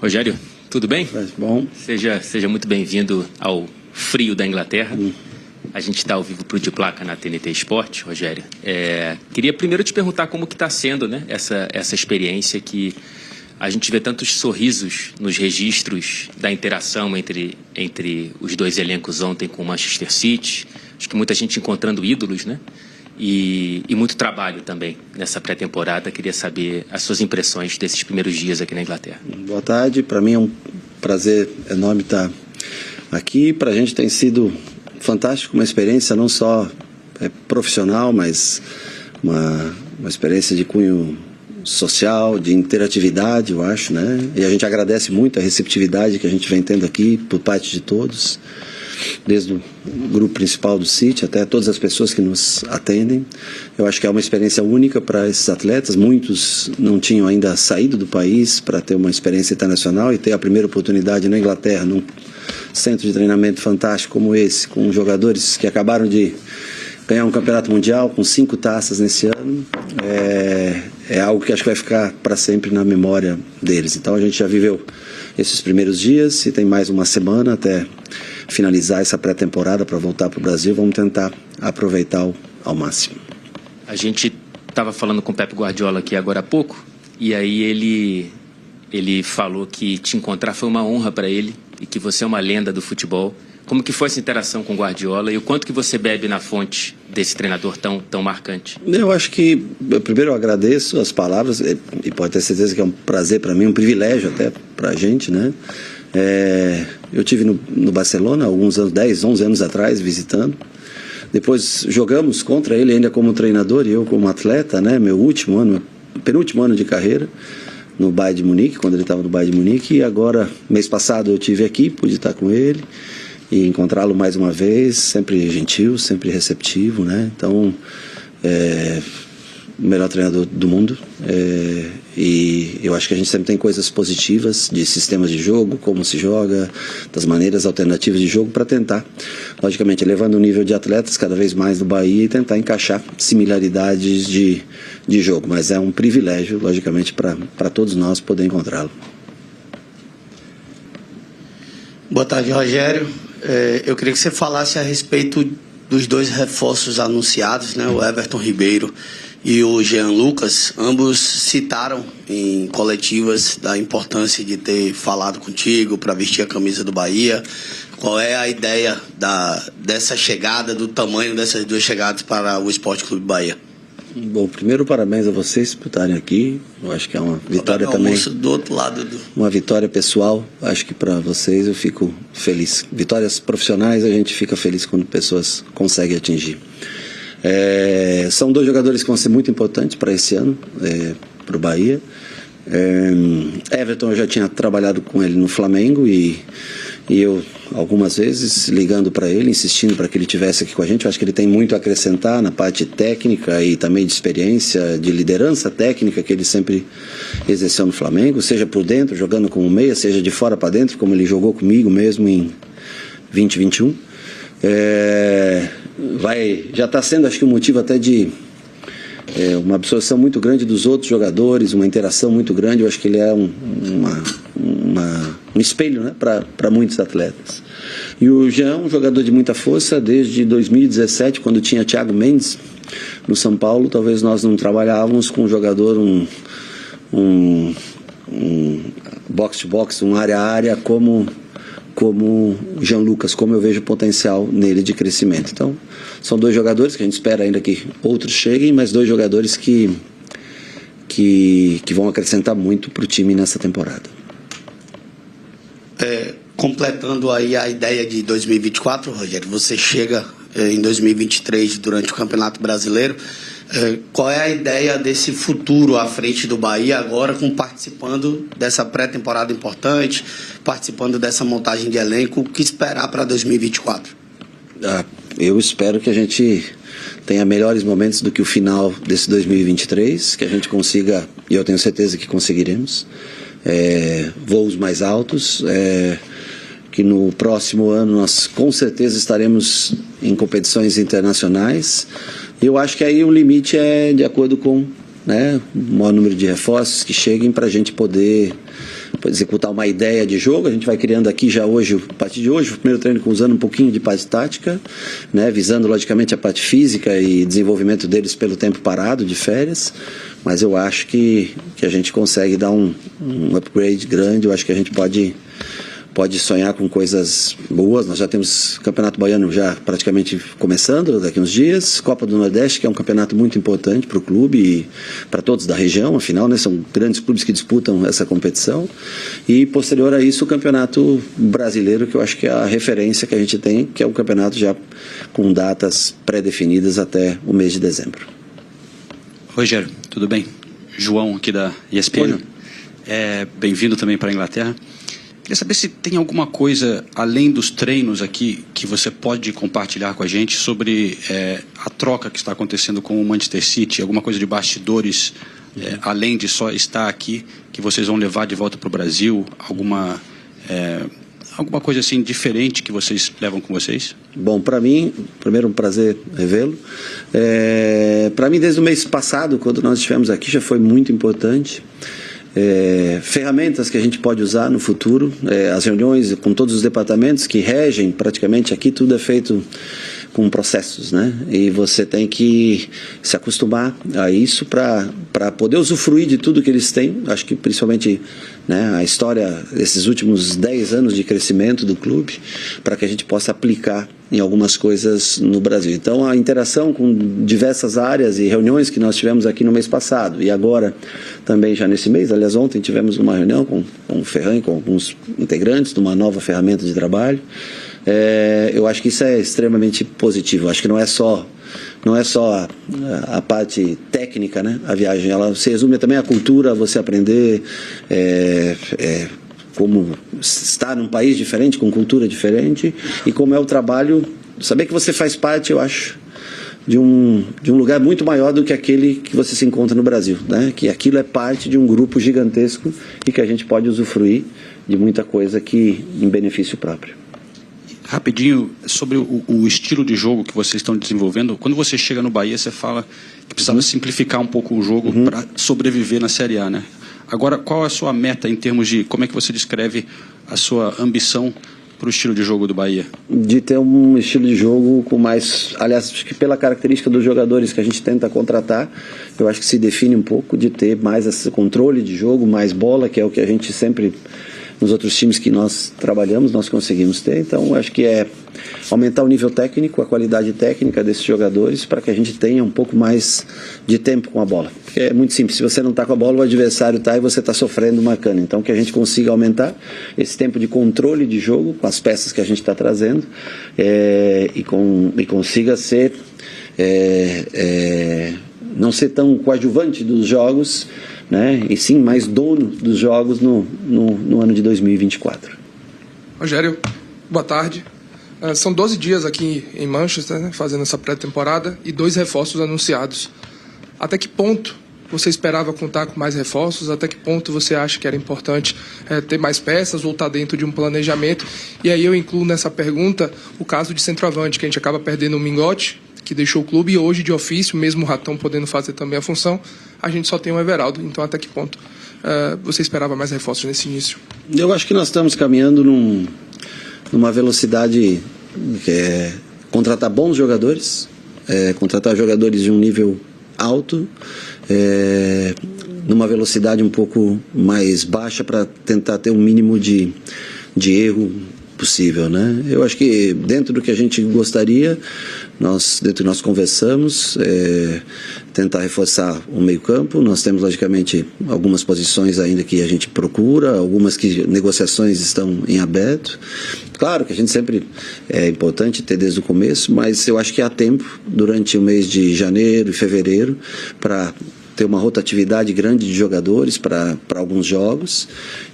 Rogério, tudo bem? Bom. Seja muito bem-vindo ao frio da Inglaterra. A gente está ao vivo para o De Placa na TNT Esporte, Rogério. Queria primeiro te perguntar como que está sendo, né, essa experiência que a gente vê tantos sorrisos nos registros da interação entre os dois elencos ontem com o Manchester City. Acho que muita gente encontrando ídolos, né? E muito trabalho também nessa pré-temporada. Queria saber as suas impressões desses primeiros dias aqui na Inglaterra. Boa tarde, para mim é um prazer enorme estar aqui. Para a gente tem sido fantástico, uma experiência não só profissional, mas uma experiência de cunho social, de interatividade, eu acho, né? E a gente agradece muito a receptividade que a gente vem tendo aqui por parte de todos, desde o grupo principal do City até todas as pessoas que nos atendem. Eu acho que é uma experiência única para esses atletas. Muitos não tinham ainda saído do país para ter uma experiência internacional e ter a primeira oportunidade na Inglaterra, num centro de treinamento fantástico como esse, com jogadores que acabaram de ganhar um campeonato mundial com 5 taças nesse ano. É algo que acho que vai ficar para sempre na memória deles. Então a gente já viveu esses primeiros dias e tem mais uma semana até finalizar essa pré-temporada para voltar para o Brasil. Vamos tentar aproveitar ao máximo. A gente estava falando com o Pep Guardiola aqui agora há pouco, e aí ele falou que te encontrar foi uma honra para ele e que você é uma lenda do futebol. Como que foi essa interação com o Guardiola e o quanto que você bebe na fonte desse treinador tão marcante? Eu acho que, primeiro eu agradeço as palavras e pode ter certeza que é um prazer para mim, um privilégio até para a gente, né? Eu tive no Barcelona alguns anos, 10, 11 anos atrás, visitando. Depois jogamos contra ele ainda como treinador e eu como atleta, né? Meu penúltimo ano de carreira no Bayern de Munique, quando ele estava no Bayern de Munique. E agora, mês passado, eu estive aqui, pude estar com ele e encontrá-lo mais uma vez, sempre gentil, sempre receptivo, né? Então, o melhor treinador do mundo, e eu acho que a gente sempre tem coisas positivas de sistemas de jogo, como se joga, das maneiras alternativas de jogo para tentar, logicamente, elevando o nível de atletas cada vez mais do Bahia e tentar encaixar similaridades de jogo, mas é um privilégio, logicamente, para todos nós poder encontrá-lo. Boa tarde, Rogério. Eu queria que você falasse a respeito dos 2 reforços anunciados, né? O Everton Ribeiro e o Jean Lucas. Ambos citaram em coletivas da importância de ter falado contigo para vestir a camisa do Bahia. Qual é a ideia dessa chegada, do tamanho dessas 2 chegadas para o Esporte Clube Bahia? Bom, primeiro parabéns a vocês por estarem aqui. Eu acho que é uma vitória também. Do outro lado uma vitória pessoal. Acho que para vocês eu fico feliz. Vitórias profissionais a gente fica feliz quando pessoas conseguem atingir. São 2 jogadores que vão ser muito importantes para esse ano, para o Bahia. Everton, eu já tinha trabalhado com ele no Flamengo e eu algumas vezes ligando para ele, insistindo para que ele estivesse aqui com a gente. Eu acho que ele tem muito a acrescentar na parte técnica e também de experiência, de liderança técnica que ele sempre exerceu no Flamengo, seja por dentro, jogando como meia, seja de fora para dentro, como ele jogou comigo mesmo em 2021. Já está sendo, acho que, um motivo até de uma absorção muito grande dos outros jogadores, uma interação muito grande. Eu acho que ele é um espelho, né, para muitos atletas. E o Jean, um jogador de muita força, desde 2017, quando tinha Thiago Mendes no São Paulo. Talvez nós não trabalhávamos com um jogador, um box-to-box, um área-a-área, como o Jean Lucas, como eu vejo o potencial nele de crescimento. Então, são 2 jogadores que a gente espera ainda que outros cheguem, mas 2 jogadores que vão acrescentar muito para o time nessa temporada. Completando aí a ideia de 2024, Rogério, você chega em 2023 durante o Campeonato Brasileiro. Qual é a ideia desse futuro à frente do Bahia agora, participando dessa pré-temporada importante, participando dessa montagem de elenco? O que esperar para 2024? Eu espero que a gente tenha melhores momentos do que o final desse 2023, que a gente consiga, e eu tenho certeza que conseguiremos, voos mais altos, que no próximo ano nós com certeza estaremos em competições internacionais. Eu acho que aí o limite é de acordo com, né, o maior número de reforços que cheguem para a gente poder executar uma ideia de jogo. A gente vai criando aqui já hoje, a partir de hoje, o primeiro treino usando um pouquinho de parte tática, né, visando logicamente a parte física e desenvolvimento deles pelo tempo parado de férias, mas eu acho que a gente consegue dar um upgrade grande. Eu acho que a gente pode sonhar com coisas boas. Nós já temos Campeonato Baiano já praticamente começando daqui uns dias, Copa do Nordeste, que é um campeonato muito importante para o clube e para todos da região, afinal, né, são grandes clubes que disputam essa competição, e posterior a isso o Campeonato Brasileiro, que eu acho que é a referência que a gente tem, que é um campeonato já com datas pré-definidas até o mês de dezembro. Rogério, tudo bem? João aqui da ESPN. Bem-vindo também para a Inglaterra. Queria saber se tem alguma coisa, além dos treinos aqui, que você pode compartilhar com a gente sobre a troca que está acontecendo com o Manchester City, alguma coisa de bastidores, além de só estar aqui, que vocês vão levar de volta para o Brasil, alguma coisa assim diferente que vocês levam com vocês? Bom, para mim, primeiro um prazer revê-lo. Para mim, desde o mês passado, quando nós estivemos aqui, já foi muito importante. Ferramentas que a gente pode usar no futuro, as reuniões com todos os departamentos que regem praticamente aqui, tudo é feito com processos, né? E você tem que se acostumar a isso para poder usufruir de tudo que eles têm. Acho que principalmente, né, a história desses últimos 10 anos de crescimento do clube, para que a gente possa aplicar em algumas coisas no Brasil. Então, a interação com diversas áreas e reuniões que nós tivemos aqui no mês passado e agora também já nesse mês, aliás, ontem tivemos uma reunião com o Ferran, com alguns integrantes de uma nova ferramenta de trabalho. Eu acho que isso é extremamente positivo. Acho que não é só a parte técnica, né? A viagem, ela se resume também à cultura, você aprender como estar num país diferente, com cultura diferente, e como é o trabalho, saber que você faz parte, eu acho, de um lugar muito maior do que aquele que você se encontra no Brasil, né? Que aquilo é parte de um grupo gigantesco e que a gente pode usufruir de muita coisa que em benefício próprio. Rapidinho, sobre o estilo de jogo que vocês estão desenvolvendo, quando você chega no Bahia, você fala que precisava simplificar um pouco o jogo para sobreviver na Série A, né? Agora, qual é a sua meta em termos de, como é que você descreve a sua ambição para o estilo de jogo do Bahia? De ter um estilo de jogo com mais, aliás, acho que pela característica dos jogadores que a gente tenta contratar, eu acho que se define um pouco de ter mais esse controle de jogo, mais bola, que é o que a gente sempre, nos outros times que nós trabalhamos, nós conseguimos ter. Então, acho que é aumentar o nível técnico, a qualidade técnica desses jogadores, para que a gente tenha um pouco mais de tempo com a bola. Porque é muito simples, se você não está com a bola, o adversário está e você está sofrendo uma cana. Então, que a gente consiga aumentar esse tempo de controle de jogo, com as peças que a gente está trazendo, e consiga ser, não ser tão coadjuvante dos jogos, né, e sim mais dono dos jogos no ano de 2024. Rogério, boa tarde. São 12 dias aqui em Manchester, né, fazendo essa pré-temporada, e 2 reforços anunciados. Até que ponto você esperava contar com mais reforços? Até que ponto você acha que era importante ter mais peças ou estar dentro de um planejamento? E aí eu incluo nessa pergunta o caso de centroavante, que a gente acaba perdendo o Mingote, que deixou o clube, e hoje de ofício, mesmo o Ratão podendo fazer também a função, a gente só tem o Everaldo. Então, até que ponto você esperava mais reforços nesse início? Eu acho que nós estamos caminhando numa velocidade que é contratar bons jogadores, contratar jogadores de um nível alto, numa velocidade um pouco mais baixa, para tentar ter um mínimo de erro possível, né? Eu acho que dentro do que a gente gostaria, nós conversamos, tentar reforçar o meio-campo. Nós temos logicamente algumas posições ainda que a gente procura, algumas que negociações estão em aberto. Claro que a gente sempre é importante ter desde o começo, mas eu acho que há tempo durante o mês de janeiro e fevereiro para ter uma rotatividade grande de jogadores para alguns jogos,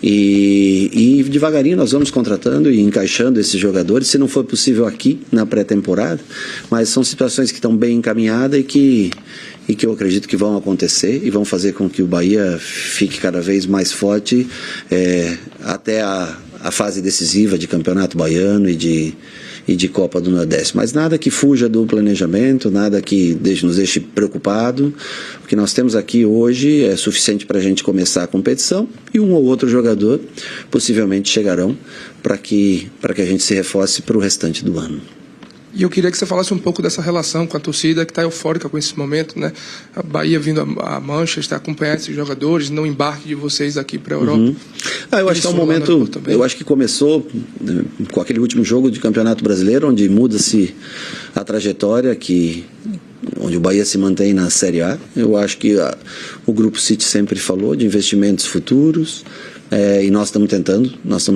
e devagarinho nós vamos contratando e encaixando esses jogadores, se não for possível aqui na pré-temporada, mas são situações que estão bem encaminhadas e que eu acredito que vão acontecer e vão fazer com que o Bahia fique cada vez mais forte até a a fase decisiva de Campeonato Baiano e de Copa do Nordeste. Mas nada que fuja do planejamento, nada que nos deixe preocupado. O que nós temos aqui hoje é suficiente para a gente começar a competição e um ou outro jogador possivelmente chegarão para que a gente se reforce para o restante do ano. E eu queria que você falasse um pouco dessa relação com a torcida que está eufórica com esse momento, né? A Bahia vindo a Manchester, acompanhar esses jogadores, no embarque de vocês aqui para a Europa. Eu acho que é um momento, eu acho que começou com aquele último jogo de Campeonato Brasileiro, onde muda-se a trajetória, onde o Bahia se mantém na Série A. Eu acho que o Grupo City sempre falou de investimentos futuros. E nós estamos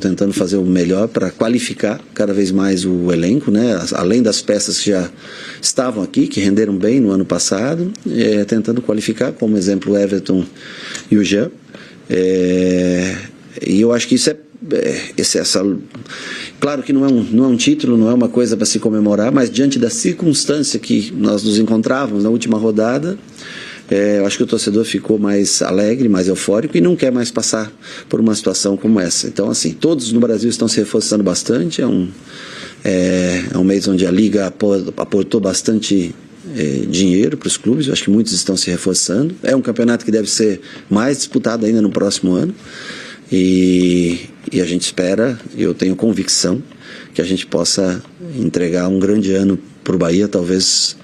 tentando fazer o melhor para qualificar cada vez mais o elenco, né? Além das peças que já estavam aqui, que renderam bem no ano passado, tentando qualificar, como exemplo, o Everton e o Jean. E eu acho que isso claro que não é um título, não é uma coisa para se comemorar, mas diante da circunstância que nós nos encontrávamos na última rodada, eu acho que o torcedor ficou mais alegre, mais eufórico e não quer mais passar por uma situação como essa. Então, assim, todos no Brasil estão se reforçando bastante. É um mês onde a Liga aportou bastante dinheiro para os clubes. Eu acho que muitos estão se reforçando. É um campeonato que deve ser mais disputado ainda no próximo ano. E a gente espera, eu tenho convicção, que a gente possa entregar um grande ano para o Bahia, talvez...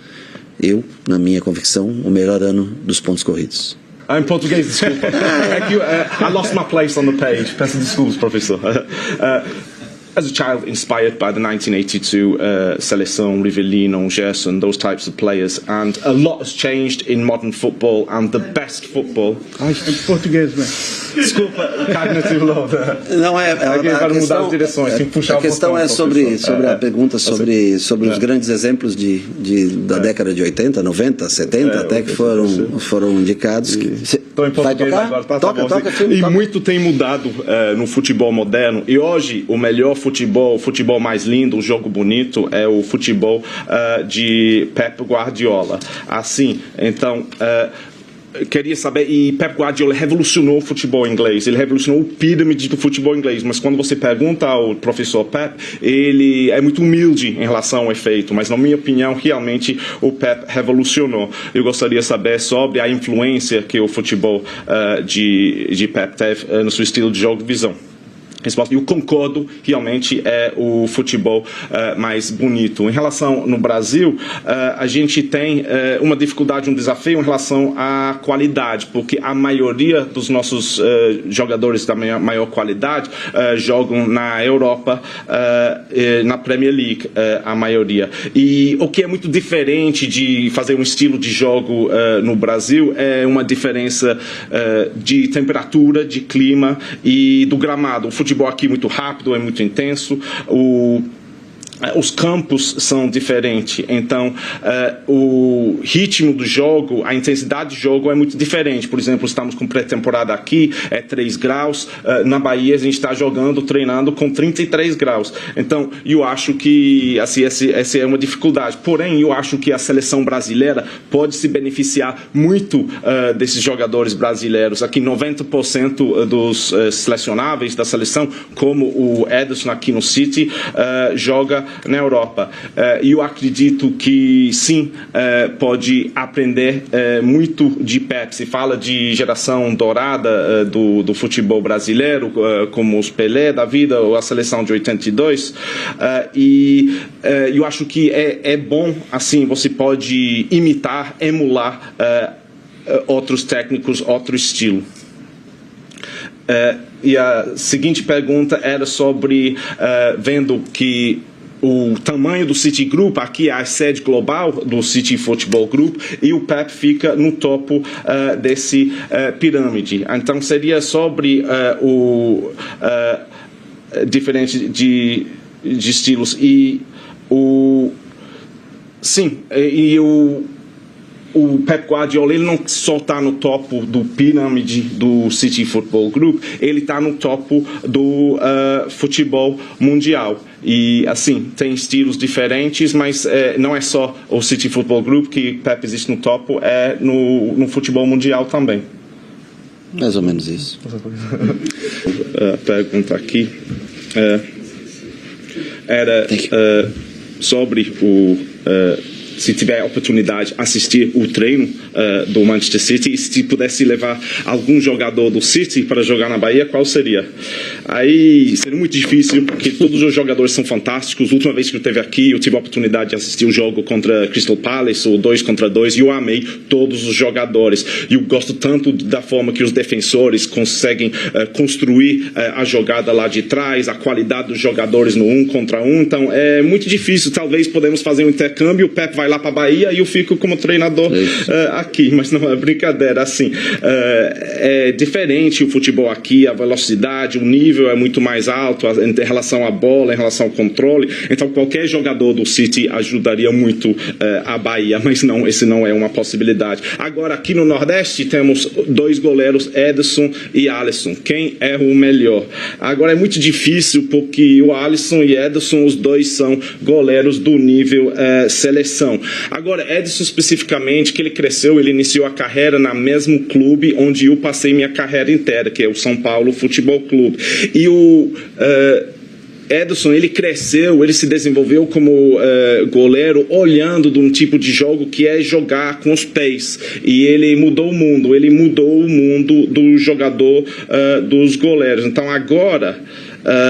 na minha convicção, o melhor ano dos pontos corridos. Em português, desculpa. I lost my place on the page. Peço desculpas, professor. As a child inspired by the 1982 Seleção, Rivellino, Gerson, those types of players, and a lot has changed in modern football, and the best football... Ai, português, né? Desculpa, cognitive load. Não, Para mudar as direções, tem que puxar a questão é sobre a pergunta sobre os grandes exemplos da década de 80, 90, 70, até que foram indicados. Estou em português agora. Toca, filme, toca. Muito tem mudado no futebol moderno, e hoje o melhor futebol mais lindo, o jogo bonito, é o futebol de Pep Guardiola. Assim, então... queria saber, e Pep Guardiola revolucionou o futebol inglês, ele revolucionou o pirâmide do futebol inglês, mas quando você pergunta ao professor Pep, ele é muito humilde em relação ao efeito, mas na minha opinião, realmente o Pep revolucionou. Eu gostaria de saber sobre a influência que o futebol de Pep teve no seu estilo de jogo e visão. Eu concordo, realmente é o futebol mais bonito. Em relação no Brasil, a gente tem uma dificuldade, um desafio em relação à qualidade, porque a maioria dos nossos jogadores da maior qualidade jogam na Europa, na Premier League, a maioria. E o que é muito diferente de fazer um estilo de jogo no Brasil é uma diferença de temperatura, de clima e do gramado. O futebol aqui é muito rápido, é muito intenso, os campos são diferentes, então o ritmo do jogo, a intensidade do jogo é muito diferente. Por exemplo, estamos com pré-temporada aqui, é 3 graus, na Bahia a gente está treinando com 33 graus. Então, eu acho que assim, essa é uma dificuldade. Porém, eu acho que a seleção brasileira pode se beneficiar muito desses jogadores brasileiros. Aqui, 90% dos selecionáveis da seleção, como o Ederson aqui no City, joga na Europa. E eu acredito que sim, pode aprender muito de Pep. Se fala de geração dourada do futebol brasileiro, como os Pelé da vida, ou a seleção de 82, e eu acho que é bom, assim, você pode imitar, emular outros técnicos, outro estilo. E a seguinte pergunta era sobre vendo que o tamanho do City Group, aqui é a sede global do City Football Group, e o Pep fica no topo desse pirâmide. Então, seria sobre o diferente de estilos. E o Pep Guardiola, ele não só está no topo do pirâmide do City Football Group, ele está no topo do futebol mundial. E, assim, tem estilos diferentes, mas não é só o City Football Group que Pep existe no topo, é no futebol mundial também. Mais ou menos isso. Pergunta aqui. era sobre se tiver a oportunidade assistir o treino do Manchester City e se pudesse levar algum jogador do City para jogar na Bahia, qual seria? Aí seria muito difícil, porque todos os jogadores são fantásticos. A última vez que eu esteve aqui, eu tive a oportunidade de assistir o jogo contra Crystal Palace, o 2 contra 2, e eu amei todos os jogadores. E eu gosto tanto da forma que os defensores conseguem construir a jogada lá de trás, a qualidade dos jogadores no 1 contra 1. Então é muito difícil. Talvez podemos fazer um intercâmbio, o Pep vai lá para a Bahia e eu fico como treinador aqui, mas não é brincadeira, assim, é diferente o futebol aqui, a velocidade, o nível é muito mais alto em relação à bola, em relação ao controle, então qualquer jogador do City ajudaria muito a Bahia, mas não, esse não é uma possibilidade. Agora aqui no Nordeste temos 2 goleiros, Ederson e Alisson, quem é o melhor? Agora é muito difícil porque o Alisson e Ederson, os dois são goleiros do nível seleção. Agora, Ederson especificamente, que ele cresceu, ele iniciou a carreira no mesmo clube onde eu passei minha carreira inteira, que é o São Paulo Futebol Clube. E o Ederson, ele cresceu, ele se desenvolveu como goleiro, olhando de um tipo de jogo que é jogar com os pés. E ele mudou o mundo do jogador dos goleiros. Então agora,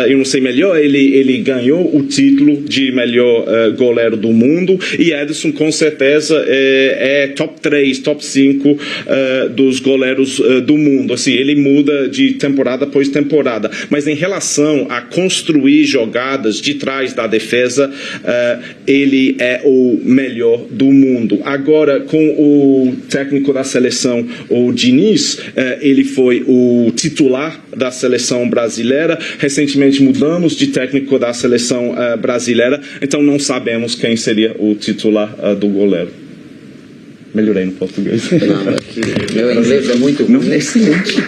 eu não sei melhor, ele ganhou o título de melhor goleiro do mundo, e Ederson com certeza é top 3, top 5 dos goleiros do mundo. Assim, ele muda de temporada após temporada, mas em relação a construir jogadas de trás da defesa, ele é o melhor do mundo. Agora, com o técnico da seleção, o Diniz, ele foi o titular da seleção brasileira. Recentemente mudamos de técnico da seleção brasileira, então não sabemos quem seria o titular do goleiro. Melhorei no português. Não, meu inglês é muito excelente.